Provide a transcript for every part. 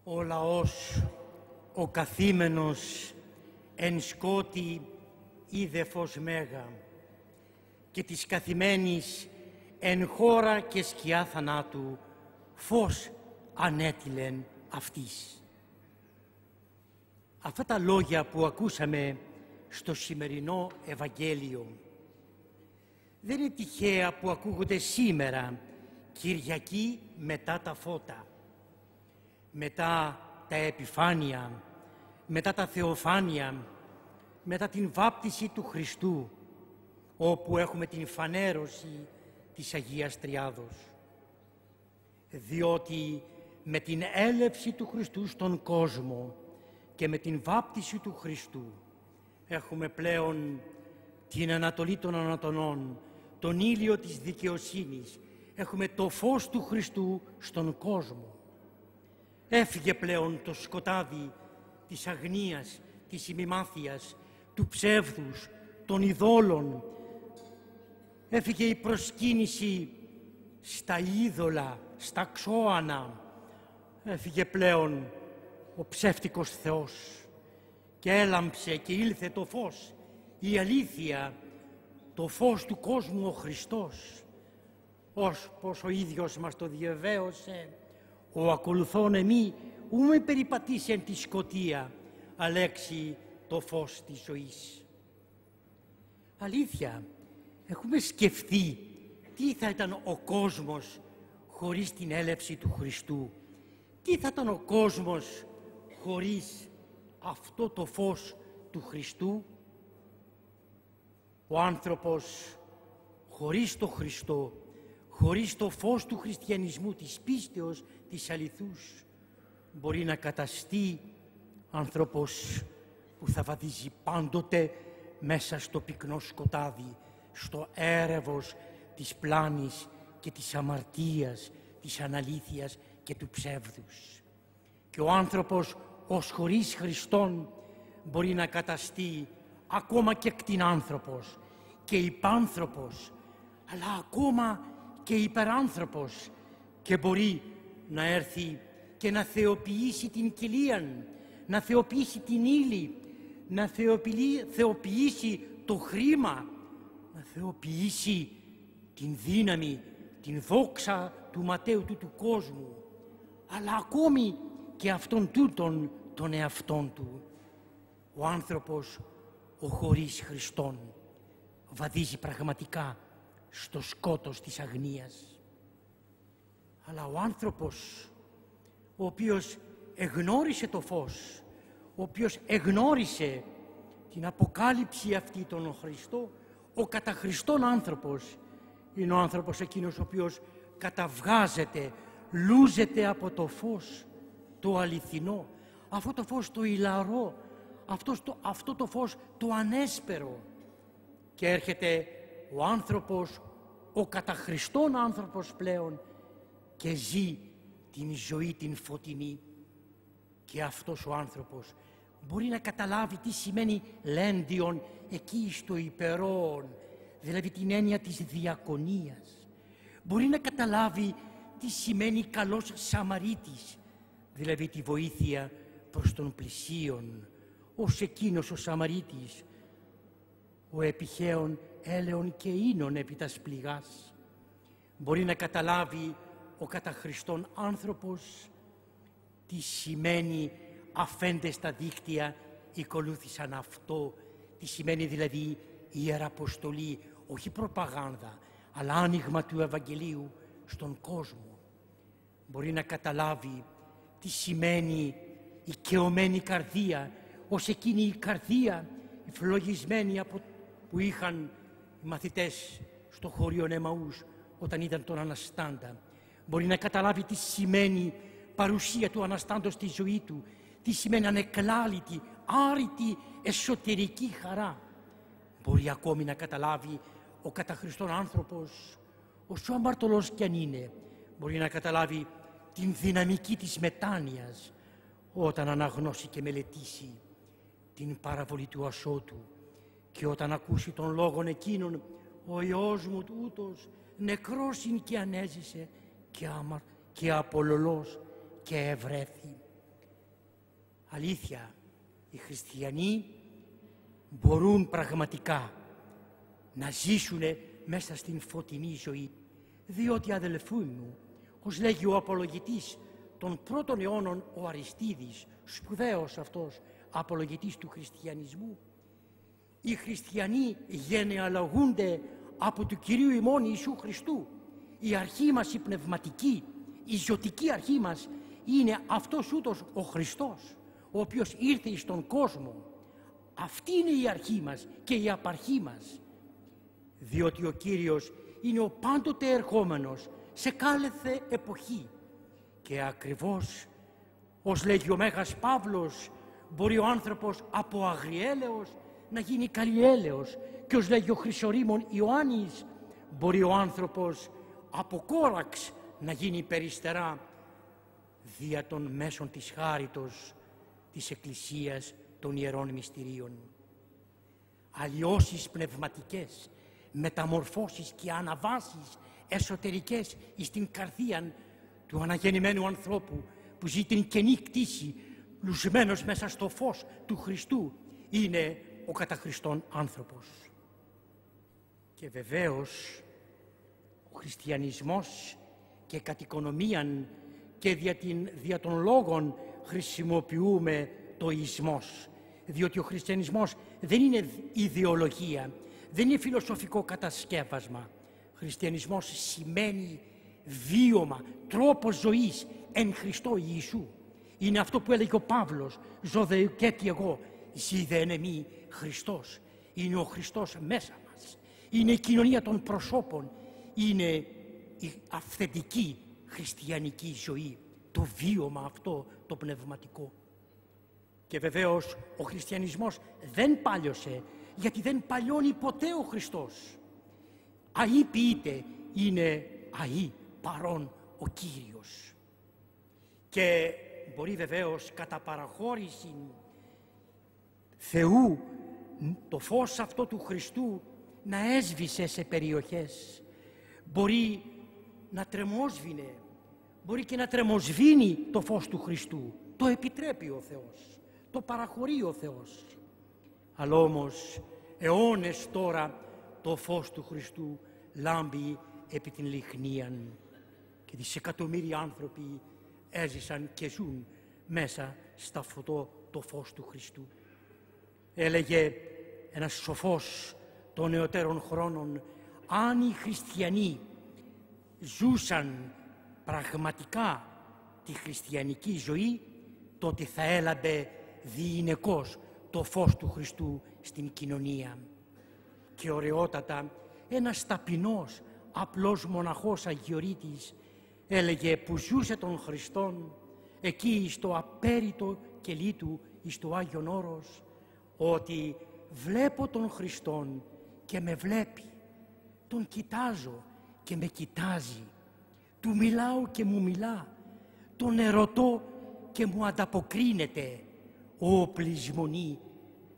Ο λαός, ο καθήμενος εν σκότη είδε φως μέγα και της καθημένης εν χώρα και σκιά θανάτου φως ανέτειλεν αυτής. Αυτά τα λόγια που ακούσαμε στο σημερινό Ευαγγέλιο δεν είναι τυχαία που ακούγονται σήμερα, Κυριακή μετά τα φώτα, μετά τα επιφάνεια, μετά τα θεοφάνεια, μετά την βάπτιση του Χριστού, όπου έχουμε την φανέρωση της Αγίας Τριάδος. Διότι με την έλευση του Χριστού στον κόσμο και με την βάπτιση του Χριστού έχουμε πλέον την Ανατολή των Ανατολών, τον ήλιο της δικαιοσύνης, έχουμε το φως του Χριστού στον κόσμο. Έφυγε πλέον το σκοτάδι της αγνίας, της ημιμάθειας, του ψεύδους, των ειδόλων. Έφυγε η προσκύνηση στα είδωλα, στα ξώανα. Έφυγε πλέον ο ψεύτικος Θεός και έλαμψε και ήλθε το φως, η το φως του κόσμου ο Χριστός. Ως ο ίδιος μας το διαβέβαιωσε, ο ακολουθών εμεί ου με περιπατήσει εν τη σκοτία, αλέξει το φως της ζωής. Αλήθεια, έχουμε σκεφτεί τι θα ήταν ο κόσμος χωρίς την έλευση του Χριστού, τι θα ήταν ο κόσμος χωρίς αυτό το φως του Χριστού. Ο άνθρωπος χωρίς το Χριστό, χωρίς το φως του χριστιανισμού, της πίστεως, της αληθούς, μπορεί να καταστεί άνθρωπος που θα βαδίζει πάντοτε μέσα στο πυκνό σκοτάδι, στο έρευος της πλάνης και της αμαρτίας, της αναλήθειας και του ψεύδους. Και ο άνθρωπος ως χωρίς Χριστόν μπορεί να καταστεί ακόμα και κτηνάνθρωπος και υπάνθρωπος, αλλά ακόμα και υπεράνθρωπος, και μπορεί να έρθει και να θεοποιήσει την κοιλίαν, να θεοποιήσει την ύλη, να θεοποιήσει το χρήμα, να θεοποιήσει την δύναμη, την δόξα του ματαίου του κόσμου, αλλά ακόμη και αυτόν τούτον τον εαυτόν του. Ο άνθρωπος, ο χωρίς Χριστόν, βαδίζει πραγματικά στο σκότος της αγνίας. Αλλά ο άνθρωπος, ο οποίος εγνώρισε το φως, ο οποίος εγνώρισε την αποκάλυψη αυτή τον Χριστό, ο κατά Χριστόν άνθρωπος, είναι ο άνθρωπος εκείνος ο οποίος καταβγάζεται, λούζεται από το φως το αληθινό, αυτό το φως το ηλαρό, αυτό το φως το ανέσπερο, και έρχεται ο άνθρωπος, ο κατά Χριστόν άνθρωπος πλέον, και ζει την ζωή την φωτεινή. Και αυτός ο άνθρωπος μπορεί να καταλάβει τι σημαίνει λέντιον εκεί στο υπερόν, δηλαδή την έννοια της διακονίας. Μπορεί να καταλάβει τι σημαίνει καλός Σαμαρίτης, δηλαδή τη βοήθεια προς τον πλησίον, ως εκείνος ο Σαμαρίτης, ο επιχαίων έλεον και ίνων επί τας πληγάς. Μπορεί να καταλάβει ο κατά Χριστόν άνθρωπος τι σημαίνει αφέντες στα δίκτυα ακολούθησαν αυτό, τι σημαίνει δηλαδή η Ιεραποστολή, όχι προπαγάνδα, αλλά άνοιγμα του Ευαγγελίου στον κόσμο. Μπορεί να καταλάβει τι σημαίνει η καιωμένη καρδία, ως εκείνη η καρδία, η φλογισμένη που είχαν οι μαθητές στο χωριό Εμαούς όταν είδαν τον Αναστάντα. Μπορεί να καταλάβει τι σημαίνει παρουσία του Αναστάντος στη ζωή του, τι σημαίνει ανεκλάλητη, άρρητη, εσωτερική χαρά. Μπορεί ακόμη να καταλάβει ο κατά Χριστόν άνθρωπος, όσο αμαρτωλός κι αν είναι, μπορεί να καταλάβει την δυναμική της μετάνοιας όταν αναγνώσει και μελετήσει την παραβολή του ασώτου, και όταν ακούσει τον λόγον εκείνον, ο Υιός μου τούτος νεκρός είναι και ανέζησε και απολωλός και ευρέθη. Αλήθεια, οι χριστιανοί μπορούν πραγματικά να ζήσουν μέσα στην φωτεινή ζωή. Διότι, αδελφοί μου, ως λέγει ο απολογητής των πρώτων αιώνων ο Αριστίδης, σπουδαίος αυτός απολογητής του χριστιανισμού, οι χριστιανοί γενεαλογούνται από του Κυρίου ημών Ιησού Χριστού. Η αρχή μας η πνευματική, η ζωτική αρχή μας είναι αυτός ούτως ο Χριστός, ο οποίος ήρθε στον κόσμο. Αυτή είναι η αρχή μας και η απαρχή μας. Διότι ο Κύριος είναι ο πάντοτε ερχόμενος σε κάθε εποχή. Και ακριβώς, ως λέγει ο Μέγας Παύλος, μπορεί ο άνθρωπος από αγριέλεος να γίνει καλλιέλεος. Και ως λέγει ο Χρυσορήμων Ιωάννης, μπορεί ο άνθρωπος από κόραξ να γίνει περιστερά δια των μέσων της χάριτος της Εκκλησίας των Ιερών Μυστηρίων. Αλλοιώσεις πνευματικές, μεταμορφώσεις και αναβάσεις εσωτερικές εις την καρδία του αναγεννημένου ανθρώπου που ζει την καινή κτήση λουσμένος μέσα στο φως του Χριστού είναι ο κατά Χριστόν άνθρωπος. Και βεβαίως ο χριστιανισμός και κατ' οικονομίαν και δια των λόγων χρησιμοποιούμε το ισμός, διότι ο χριστιανισμός δεν είναι ιδεολογία, δεν είναι φιλοσοφικό κατασκεύασμα. Χριστιανισμός σημαίνει βίωμα, τρόπος ζωής εν Χριστώ Ιησού. Είναι αυτό που έλεγε ο Παύλος, «Ζω δε ουκέτι εγώ, ζει δε εν εμή Χριστός». Είναι ο Χριστός μέσα μας. Είναι η κοινωνία των προσώπων. Είναι η αυθεντική χριστιανική ζωή, το βίωμα αυτό το πνευματικό. Και βεβαίως ο χριστιανισμός δεν πάλιωσε, γιατί δεν παλιώνει ποτέ ο Χριστός. Αΐ ποιείται, είναι αΐ παρών ο Κύριος. Και μπορεί βεβαίως κατά παραχώρηση Θεού το φως αυτό του Χριστού να έσβησε σε περιοχές. Μπορεί να τρεμόσβηνε, μπορεί και να τρεμοσβήνει το φως του Χριστού. Το επιτρέπει ο Θεός, το παραχωρεί ο Θεός. Αλλά όμως αιώνες τώρα το φως του Χριστού λάμπει επί την λιχνίαν και δισεκατομμύρια άνθρωποι έζησαν και ζουν μέσα στα φωτό το φως του Χριστού. Έλεγε ένας σοφός των νεωτέρων χρόνων, αν οι χριστιανοί ζούσαν πραγματικά τη χριστιανική ζωή, τότε θα έλαμπε διηνεκώς το φως του Χριστού στην κοινωνία. Και ωραιότατα ένας ταπεινός, απλός μοναχός Αγιορείτης έλεγε που ζούσε τον Χριστόν εκεί στο απέριτο κελί του, στο Άγιον Όρος, ότι βλέπω τον Χριστόν και με βλέπει, τον κοιτάζω και με κοιτάζει, του μιλάω και μου μιλά, τον ερωτώ και μου ανταποκρίνεται, οπλισμονή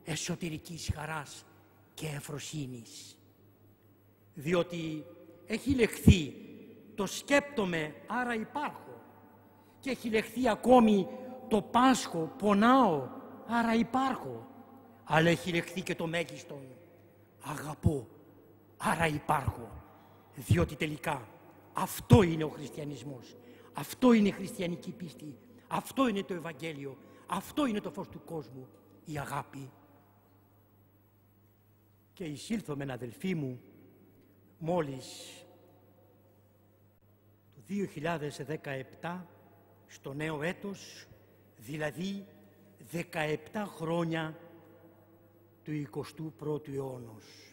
εσωτερικής χαράς και ευφροσύνης. Διότι έχει λεχθεί το σκέπτομαι άρα υπάρχω και έχει λεχθεί ακόμη το πάσχω πονάω άρα υπάρχω, αλλά έχει λεχθεί και το μέγιστον αγαπώ άρα υπάρχω, διότι τελικά αυτό είναι ο χριστιανισμός, αυτό είναι η χριστιανική πίστη, αυτό είναι το Ευαγγέλιο, αυτό είναι το φως του κόσμου, η αγάπη. Και εισήλθομεν, αδελφοί μου, μόλις το 2017 στο νέο έτος, δηλαδή 17 χρόνια του 21ου αιώνος.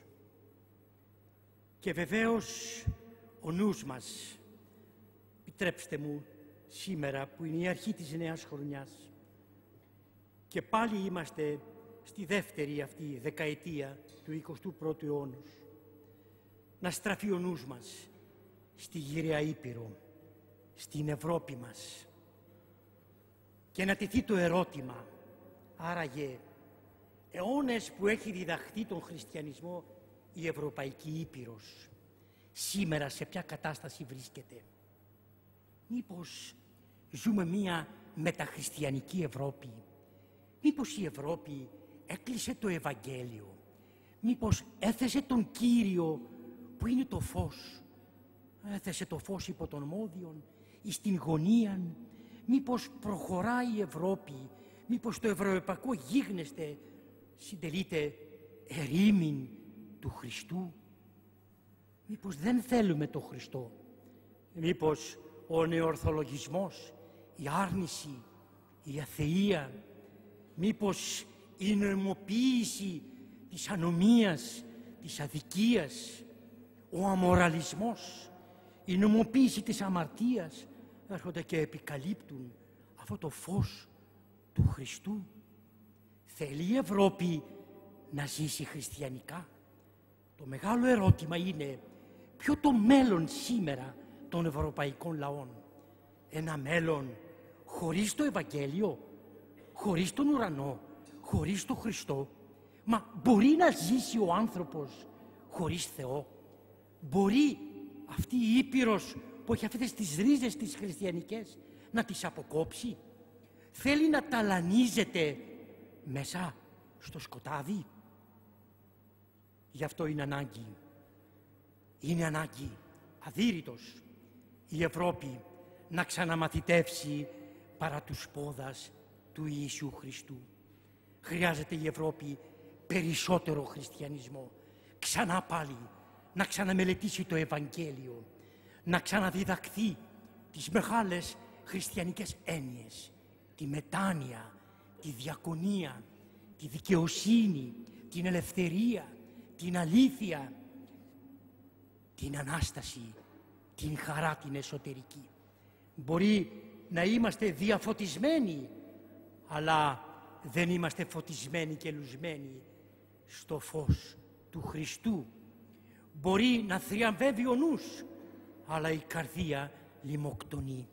Και βεβαίως ο νους μας, επιτρέψτε μου σήμερα που είναι η αρχή της νέας χρονιάς και πάλι είμαστε στη δεύτερη αυτή δεκαετία του 21ου αιώνος, να στραφεί ο νους μας στη γυραιά Ήπειρο, στην Ευρώπη μας και να τεθεί το ερώτημα, άραγε αιώνες που έχει διδαχθεί τον χριστιανισμό η Ευρωπαϊκή Ήπειρος, σήμερα σε ποια κατάσταση βρίσκεται? Μήπως ζούμε μία μεταχριστιανική Ευρώπη? Μήπως η Ευρώπη έκλεισε το Ευαγγέλιο? Μήπως έθεσε τον Κύριο που είναι το φως? Έθεσε το φως υπό των μόδιων, εις την γωνίαν? Μήπως προχωράει η Ευρώπη? Μήπως το ευρωπαϊκό γίγνεσθε συντελείται ερήμην του Χριστού? Μήπως δεν θέλουμε το Χριστό? Μήπως ο νεορθολογισμός, η άρνηση, η αθεία, μήπως η νομιμοποίηση της ανομίας, της αδικίας, ο αμοραλισμός, η νομιμοποίηση της αμαρτίας έρχονται και επικαλύπτουν αυτό το φως του Χριστού? Θέλει η Ευρώπη να ζήσει χριστιανικά? Το μεγάλο ερώτημα είναι ποιο το μέλλον σήμερα των ευρωπαϊκών λαών? Ένα μέλλον χωρίς το Ευαγγέλιο, χωρίς τον ουρανό, χωρίς τον Χριστό? Μα μπορεί να ζήσει ο άνθρωπος χωρίς Θεό? Μπορεί αυτή η Ήπειρος που έχει αυτές τις ρίζες τις χριστιανικές να τις αποκόψει? Θέλει να ταλανίζεται μέσα στο σκοτάδι? Γι' αυτό είναι ανάγκη αδύρυτος η Ευρώπη να ξαναμαθητεύσει παρά τους πόδας του Ιησού Χριστού. Χρειάζεται η Ευρώπη περισσότερο χριστιανισμό, ξανά πάλι να ξαναμελετήσει το Ευαγγέλιο, να ξαναδιδαχθεί τις μεγάλες χριστιανικές έννοιες, τη μετάνοια, τη διακονία, τη δικαιοσύνη, την ελευθερία, την αλήθεια, την Ανάσταση, την χαρά την εσωτερική. Μπορεί να είμαστε διαφωτισμένοι, αλλά δεν είμαστε φωτισμένοι και λουσμένοι στο φως του Χριστού. Μπορεί να θριαμβεύει ο νους, αλλά η καρδία λιμοκτονεί.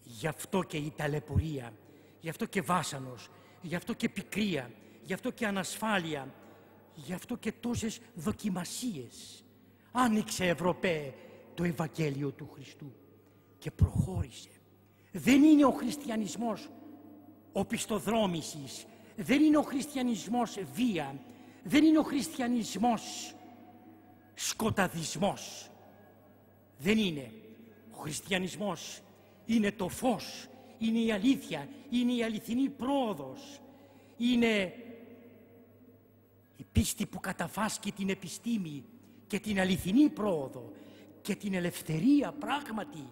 Γι' αυτό και η ταλαιπωρία, γι' αυτό και βάσανος, γι' αυτό και πικρία, γι' αυτό και ανασφάλεια, γι' αυτό και τόσες δοκιμασίες. Άνοιξε, Ευρωπαίε, το Ευαγγέλιο του Χριστού και προχώρησε. Δεν είναι ο χριστιανισμός οπισθοδρόμησης, δεν είναι ο χριστιανισμός βία, δεν είναι ο χριστιανισμός σκοταδισμός. Δεν είναι. Ο χριστιανισμός είναι το φως, είναι η αλήθεια, είναι η αληθινή πρόοδος, είναι η πίστη που καταφάσκει την επιστήμη και την αληθινή πρόοδο και την ελευθερία πράγματι,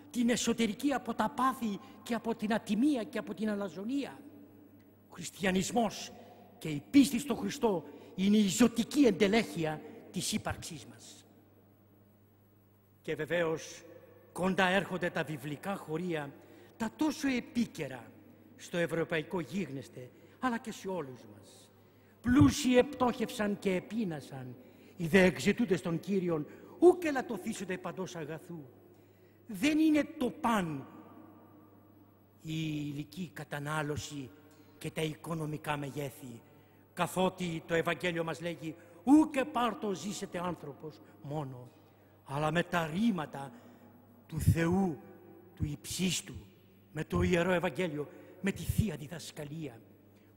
την εσωτερική από τα πάθη και από την ατιμία και από την αλαζονία. Ο χριστιανισμός και η πίστη στο Χριστό είναι η ζωτική εντελέχεια της ύπαρξής μας. Και βεβαίως κοντά έρχονται τα βιβλικά χωρία, τα τόσο επίκαιρα στο ευρωπαϊκό γίγνεσθε, αλλά και σε όλους μας. Πλούσιοι επτόχευσαν και επίνασαν, οι δε εξαιτούντες των Κύριων, ούκ ελαττωθήσονται παντός αγαθού. Δεν είναι το παν η υλική κατανάλωση και τα οικονομικά μεγέθη, καθότι το Ευαγγέλιο μας λέγει ούκ πάρτο ζήσετε άνθρωπος μόνο, αλλά με τα ρήματα του Θεού, του υψίστου, με το Ιερό Ευαγγέλιο, με τη Θεία Διδασκαλία,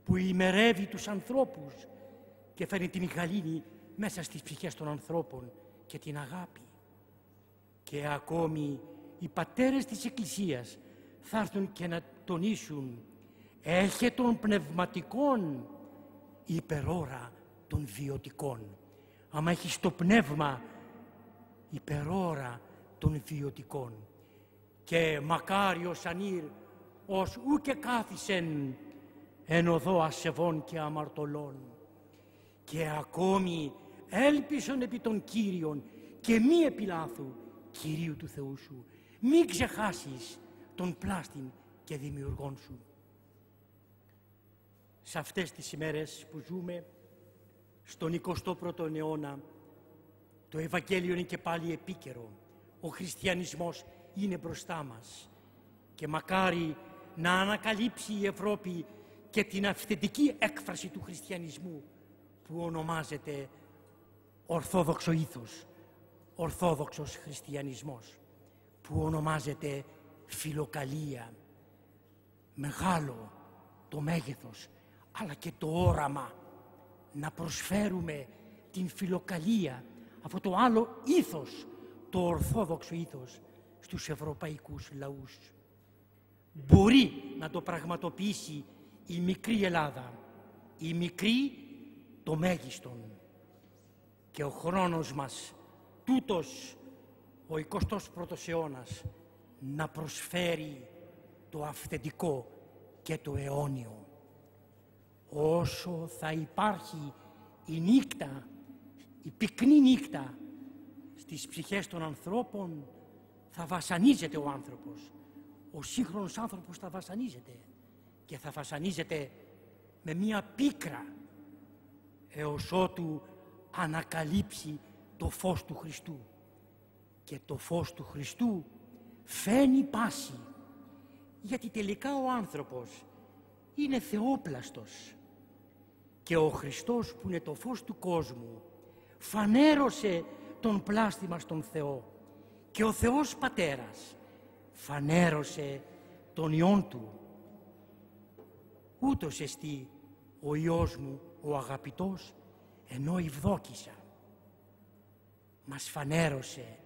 που ημερεύει τους ανθρώπους και φέρνει την γαλήνη μέσα στις ψυχές των ανθρώπων και την αγάπη. Και ακόμη οι πατέρες της Εκκλησίας θα έρθουν και να τονίσουν «Έχε των πνευματικών υπερόρα των βιωτικών». Άμα έχεις το πνεύμα υπερόρα των βιωτικών. Και μακάριος ανήρ ως ούκε κάθισεν εν οδό ασεβών και αμαρτωλών. Και ακόμη έλπισον επί των Κύριων και μη επιλάθου Κυρίου του Θεού σου. Μην ξεχάσεις τον πλάστην και δημιουργόν σου. Σε αυτές τις ημέρες που ζούμε, στον 21ο αιώνα, το Ευαγγέλιο είναι και πάλι επίκαιρο. Ο χριστιανισμός είναι μπροστά μας. Και μακάρι να ανακαλύψει η Ευρώπη και την αυθεντική έκφραση του χριστιανισμού που ονομάζεται Ορθόδοξο ήθος, Ορθόδοξος χριστιανισμός, που ονομάζεται φιλοκαλία. Μεγάλο το μέγεθος, αλλά και το όραμα να προσφέρουμε την φιλοκαλία, αυτό το άλλο ήθος, το ορθόδοξο ήθος στους ευρωπαϊκούς λαούς. Μπορεί να το πραγματοποιήσει η μικρή Ελλάδα, η μικρή το μέγιστον. Και ο χρόνος μας, τούτος ο 21ος αιώνας, να προσφέρει το αυθεντικό και το αιώνιο. Όσο θα υπάρχει η νύχτα, η πυκνή νύχτα στις ψυχές των ανθρώπων, θα βασανίζεται ο άνθρωπος. Ο σύγχρονος άνθρωπος θα βασανίζεται και θα βασανίζεται με μία πίκρα έως ότου ανακαλύψει το φως του Χριστού. Και το φως του Χριστού φαίνει πάση, γιατί τελικά ο άνθρωπος είναι θεόπλαστος και ο Χριστός που είναι το φως του κόσμου φανέρωσε τον πλάστη μας τον Θεό και ο Θεός Πατέρας φανέρωσε τον Υιόν Του. Ούτως εστί ο Υιός μου ο αγαπητός, ενώ ευδόκησα. Μας φανέρωσε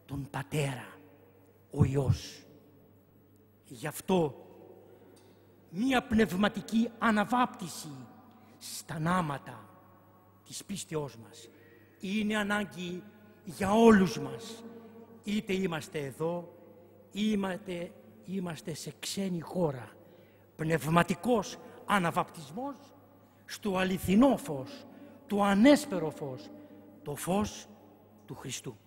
τον Πατέρα ο Υιός. Γι' αυτό μία πνευματική αναβάπτιση στα νάματα της πίστεώς μας είναι ανάγκη για όλους μας, είτε είμαστε εδώ, είτε είμαστε σε ξένη χώρα. Πνευματικός αναβαπτισμός στο αληθινό φως, το ανέσπερο φως, το φως του Χριστού.